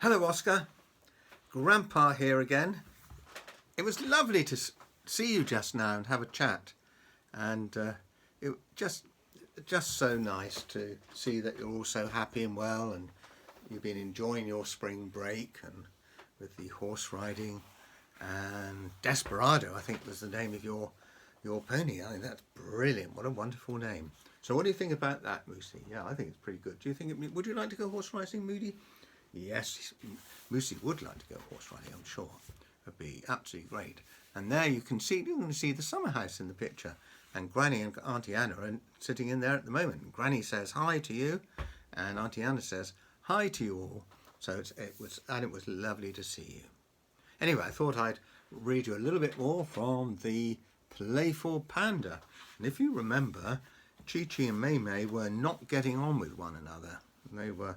Hello Oscar, Grandpa here again. It was lovely to see you just now and have a chat, and it just so nice to see that you're all so happy and well, and you've been enjoying your spring break and with the horse riding. And Desperado, I think, was the name of your pony. I think that's brilliant. What a wonderful name. So what do you think about that, Moosey? Yeah, I think it's pretty good. Do you think would you like to go horse riding, Moody? Yes, Moosey would like to go horse riding, I'm sure. It'd be absolutely great. And there you can see the summer house in the picture. And Granny and Auntie Anna are sitting in there at the moment. Granny says hi to you, and Auntie Anna says hi to you all. So it was lovely to see you. Anyway, I thought I'd read you a little bit more from the Playful Panda. And if you remember, Chi-Chi and Mei-Mei were not getting on with one another. They were,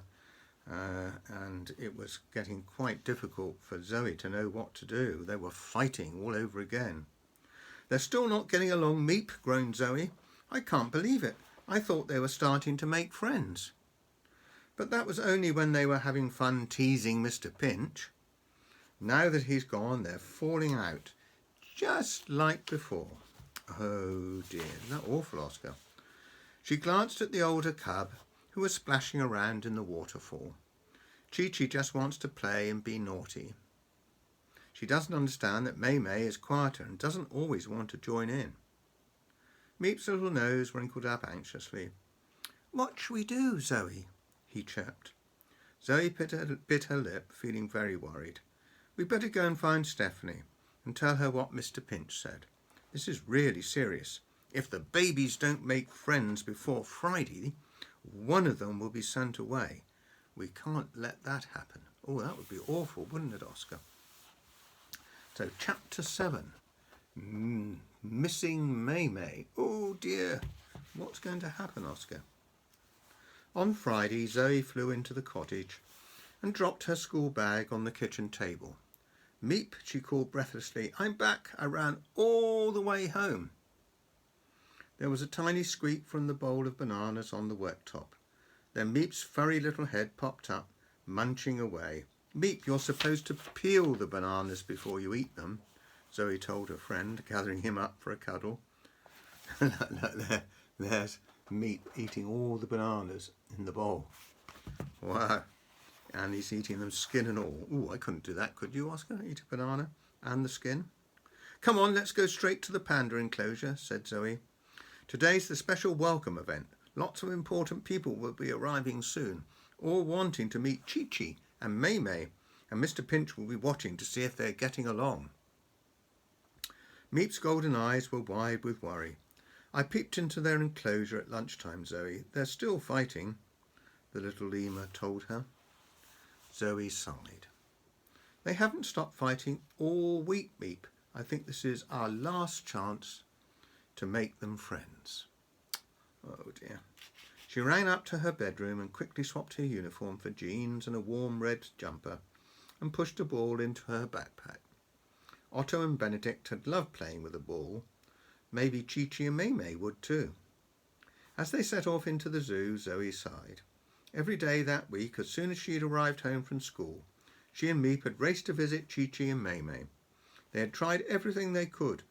and it was getting quite difficult for Zoe to know what to do. They were fighting all over again. They're still not getting along, Meep, groaned Zoe. I can't believe it. I thought they were starting to make friends. But that was only when they were having fun teasing Mr. Pinch. Now that he's gone, they're falling out, just like before. Oh dear, isn't that awful, Oscar? She glanced at the older cub, who was splashing around in the waterfall. Chi-Chi just wants to play and be naughty. She doesn't understand that Mei-Mei is quieter and doesn't always want to join in. Meep's little nose wrinkled up anxiously. What shall we do, Zoe? He chirped. Zoe bit her lip, feeling very worried. We'd better go and find Stephanie and tell her what Mr. Pinch said. This is really serious. If the babies don't make friends before Friday, one of them will be sent away. We can't let that happen. Oh, that would be awful, wouldn't it, Oscar? So, Chapter 7. Missing Mei-Mei. Oh dear. What's going to happen, Oscar? On Friday, Zoe flew into the cottage and dropped her school bag on the kitchen table. Meep, she called breathlessly. I'm back. I ran all the way home. There was a tiny squeak from the bowl of bananas on the worktop. Then Meep's furry little head popped up, munching away. Meep, you're supposed to peel the bananas before you eat them, Zoe told her friend, gathering him up for a cuddle. There's Meep eating all the bananas in the bowl. Wow. And he's eating them skin and all. Ooh, I couldn't do that, could you, Oscar? Eat a banana and the skin? Come on, let's go straight to the Panda Enclosure, said Zoe. Today's the special welcome event. Lots of important people will be arriving soon, all wanting to meet Chi-Chi and Mei-Mei, and Mr. Pinch will be watching to see if they're getting along. Meep's golden eyes were wide with worry. I peeped into their enclosure at lunchtime, Zoe. They're still fighting, the little lemur told her. Zoe sighed. They haven't stopped fighting all week, Meep. I think this is our last chance to make them friends. Oh dear. She ran up to her bedroom and quickly swapped her uniform for jeans and a warm red jumper and pushed a ball into her backpack. Otto and Benedict had loved playing with a ball. Maybe Chi-Chi and Mei-Mei would too. As they set off into the zoo, Zoe sighed. Every day that week, as soon as she had arrived home from school, she and Meep had raced to visit Chi-Chi and Mei-Mei. They had tried everything they could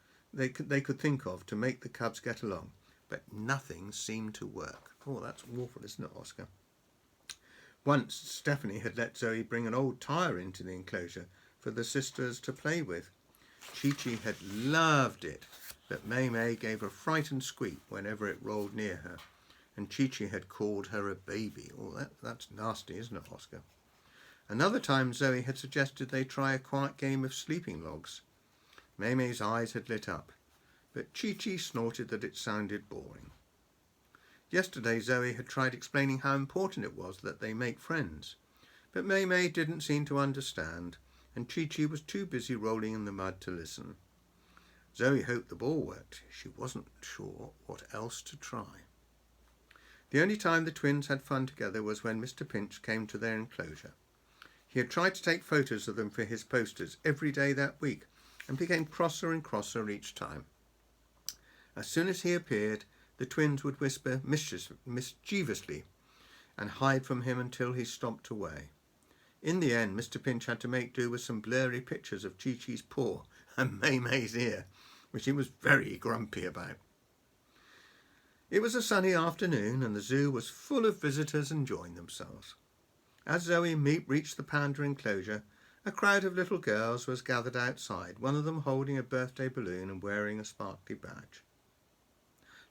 think of to make the cubs get along, but nothing seemed to work. Oh, that's awful, isn't it, Oscar? Once, Stephanie had let Zoe bring an old tyre into the enclosure for the sisters to play with. Chi-Chi had loved it, but Mei-Mei gave a frightened squeak whenever it rolled near her, and Chi-Chi had called her a baby. Oh, that's nasty, isn't it, Oscar? Another time, Zoe had suggested they try a quiet game of sleeping logs. Mei-Mei's eyes had lit up, but Chi-Chi snorted that it sounded boring. Yesterday, Zoe had tried explaining how important it was that they make friends, but Mei-Mei didn't seem to understand, and Chi-Chi was too busy rolling in the mud to listen. Zoe hoped the ball worked. She wasn't sure what else to try. The only time the twins had fun together was when Mr. Pinch came to their enclosure. He had tried to take photos of them for his posters every day that week, and became crosser and crosser each time. As soon as he appeared, the twins would whisper mischievously and hide from him until he stomped away. In the end, Mr. Pinch had to make do with some blurry pictures of Chi-Chi's paw and May-May's ear, which he was very grumpy about. It was a sunny afternoon and the zoo was full of visitors enjoying themselves. As Zoe and Meep reached the panda enclosure, a crowd of little girls was gathered outside, one of them holding a birthday balloon and wearing a sparkly badge.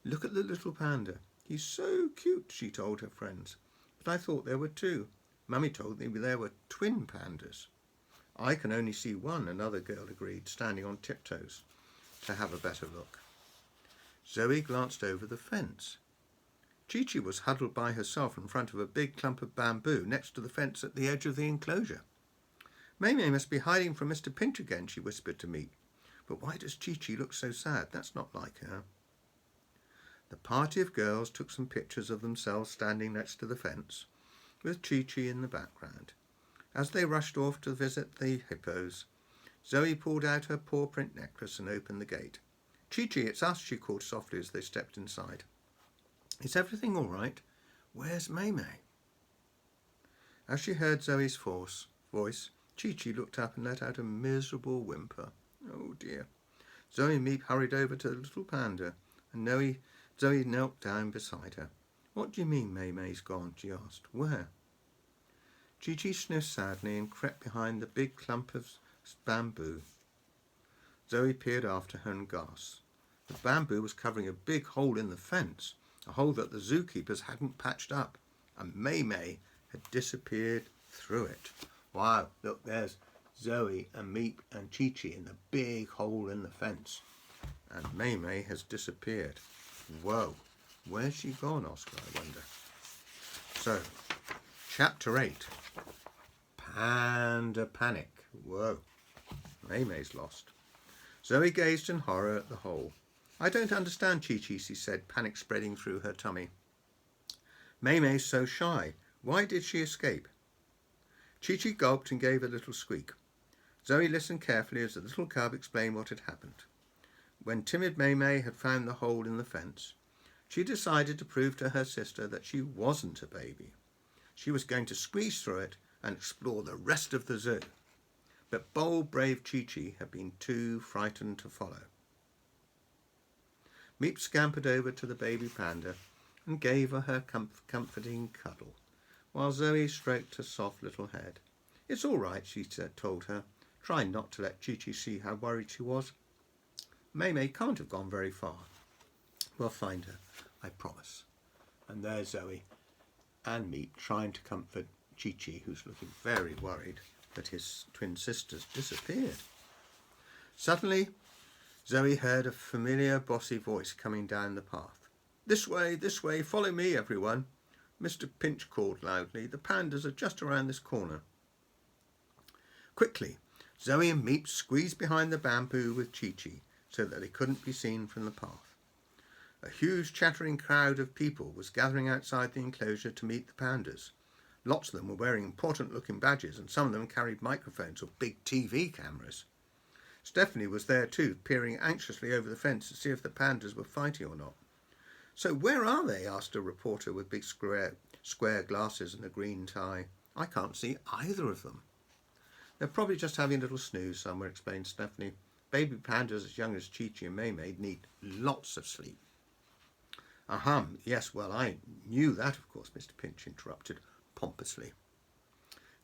"Look at the little panda. He's so cute," she told her friends. "But I thought there were two. Mummy told me there were twin pandas." "I can only see one," another girl agreed, standing on tiptoes to have a better look. Zoe glanced over the fence. Chi-Chi was huddled by herself in front of a big clump of bamboo next to the fence at the edge of the enclosure. "May-May must be hiding from Mr. Pinch again," she whispered to Meep. "But why does Chi-Chi look so sad? That's not like her." The party of girls took some pictures of themselves standing next to the fence, with Chi-Chi in the background. As they rushed off to visit the hippos, Zoe pulled out her paw print necklace and opened the gate. "Chi-Chi, it's us," she called softly as they stepped inside. "Is everything all right? Where's May-May?" As she heard Zoe's voice, Chi-Chi looked up and let out a miserable whimper. "Oh dear." Zoe and Meep hurried over to the little panda, and Zoe knelt down beside her. "What do you mean May-May's gone?" she asked. "Where?" Chi-Chi sniffed sadly and crept behind the big clump of bamboo. Zoe peered after her and gasped. The bamboo was covering a big hole in the fence, a hole that the zookeepers hadn't patched up, and May-May had disappeared through it. Wow, look, there's Zoe and Meep and Chi-Chi in the big hole in the fence, and May-May has disappeared. Whoa, where's she gone, Oscar, I wonder? So, Chapter 8, Panda Panic. Whoa, May-May's lost. Zoe gazed in horror at the hole. "I don't understand, Chi-Chi," she said, panic spreading through her tummy. "May-May's so shy. Why did she escape?" Chi-Chi gulped and gave a little squeak. Zoe listened carefully as the little cub explained what had happened. When timid May-May had found the hole in the fence, she decided to prove to her sister that she wasn't a baby. She was going to squeeze through it and explore the rest of the zoo. But bold, brave Chi-Chi had been too frightened to follow. Meep scampered over to the baby panda and gave her her comforting cuddle, while Zoe stroked her soft little head. "It's all right," she told her, trying not to let Chi-Chi see how worried she was. "May-May can't have gone very far. We'll find her, I promise." And there's Zoe and Meep trying to comfort Chi-Chi, who's looking very worried that his twin sisters disappeared. Suddenly, Zoe heard a familiar bossy voice coming down the path. This way, follow me, everyone," Mr. Pinch called loudly. "The pandas are just around this corner." Quickly, Zoe and Meep squeezed behind the bamboo with Chi-Chi so that they couldn't be seen from the path. A huge chattering crowd of people was gathering outside the enclosure to meet the pandas. Lots of them were wearing important-looking badges, and some of them carried microphones or big TV cameras. Stephanie was there too, peering anxiously over the fence to see if the pandas were fighting or not. "So where are they?" asked a reporter with big square glasses and a green tie. "I can't see either of them." "They're probably just having a little snooze somewhere," explained Stephanie. "Baby pandas as young as Chi-Chi and May-May need lots of sleep." Yes, well, I knew that, of course," Mr. Pinch interrupted pompously.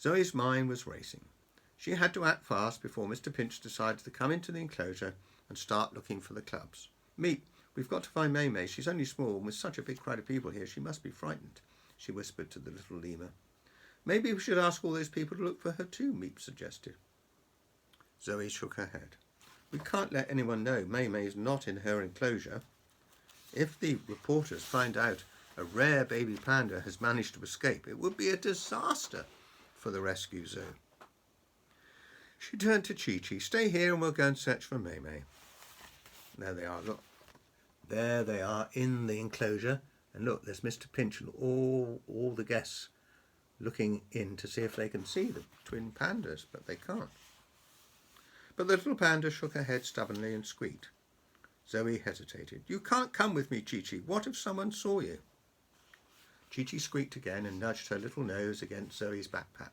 Zoe's mind was racing. She had to act fast before Mr. Pinch decided to come into the enclosure and start looking for the cubs. "Meep, we've got to find May-May. She's only small, and with such a big crowd of people here, she must be frightened," she whispered to the little lemur. "Maybe we should ask all those people to look for her too," Meep suggested. Zoe shook her head. "We can't let anyone know May-May is not in her enclosure. If the reporters find out a rare baby panda has managed to escape, it would be a disaster for the rescue zoo." She turned to Chi-Chi. "Stay here and we'll go and search for May-May." There they are, look. There they are in the enclosure. And look, there's Mr. Pinch and all the guests looking in to see if they can see the twin pandas, but they can't. But the little panda shook her head stubbornly and squeaked. Zoe hesitated. "You can't come with me, Chi-Chi. What if someone saw you?" Chi-Chi squeaked again and nudged her little nose against Zoe's backpack.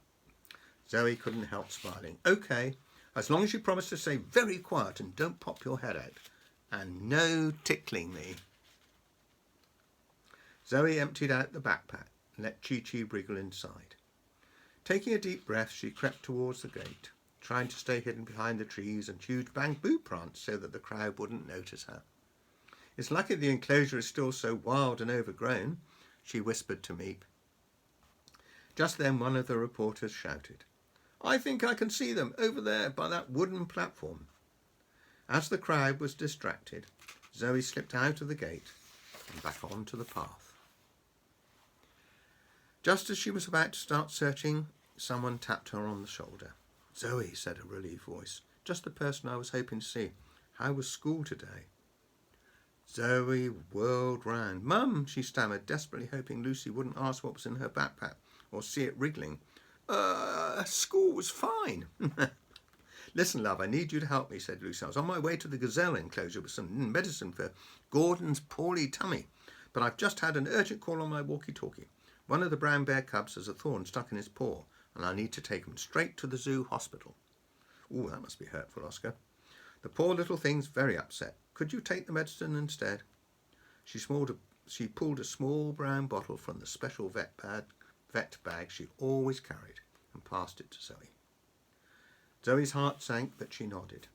Zoe couldn't help smiling. OK, as long as you promise to stay very quiet and don't pop your head out. And no tickling me. Zoe emptied out the backpack and let Chi-Chi wriggle inside. Taking a deep breath, she crept towards the gate, trying to stay hidden behind the trees and huge bamboo plants so that the crowd wouldn't notice her. It's lucky the enclosure is still so wild and overgrown, she whispered to Meep. Just then one of the reporters shouted, I think I can see them over there by that wooden platform. As the crowd was distracted, Zoe slipped out of the gate and back onto the path. Just as she was about to start searching, someone tapped her on the shoulder. Zoe, said a relieved voice, just the person I was hoping to see. How was school today? Zoe whirled round. Mum, she stammered, desperately hoping Lucy wouldn't ask what was in her backpack or see it wriggling. School was fine. Listen, love, I need you to help me, said Lucy. I was on my way to the gazelle enclosure with some medicine for Gordon's poorly tummy, but I've just had an urgent call on my walkie-talkie. One of the brown bear cubs has a thorn stuck in his paw, and I need to take him straight to the zoo hospital. Ooh, that must be hurtful, Oscar. The poor little thing's very upset. Could you take the medicine instead? She pulled a small brown bottle from the special vet bag she always carried and passed it to Zoe. Zoe's heart sank, but she nodded.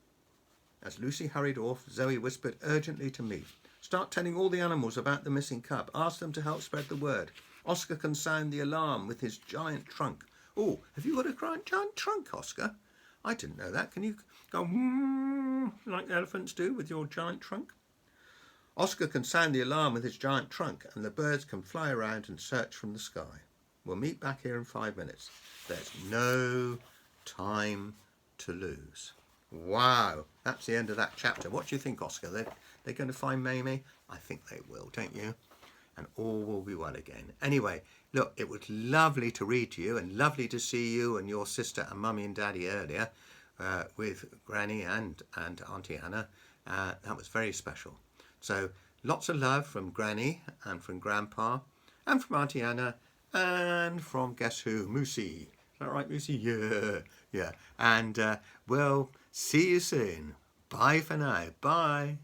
As Lucy hurried off, Zoe whispered urgently to me, start telling all the animals about the missing cub. Ask them to help spread the word. Oscar can sound the alarm with his giant trunk. Oh, have you got a giant trunk, Oscar? I didn't know that. Can you go like elephants do with your giant trunk? Oscar can sound the alarm with his giant trunk, and the birds can fly around and search from the sky. We'll meet back here in 5 minutes. There's no time to lose. Wow, that's the end of that chapter. What do you think, Oscar? They're going to find Mamie? I think they will, don't you? And all will be well again. Anyway, look, it was lovely to read to you and lovely to see you and your sister and Mummy and Daddy earlier with Granny and Auntie Anna. That was very special. So lots of love from Granny and from Grandpa and from Auntie Anna and from guess who? Moosey. Is that right, Moosey? Yeah. And we'll see you soon. Bye for now. Bye.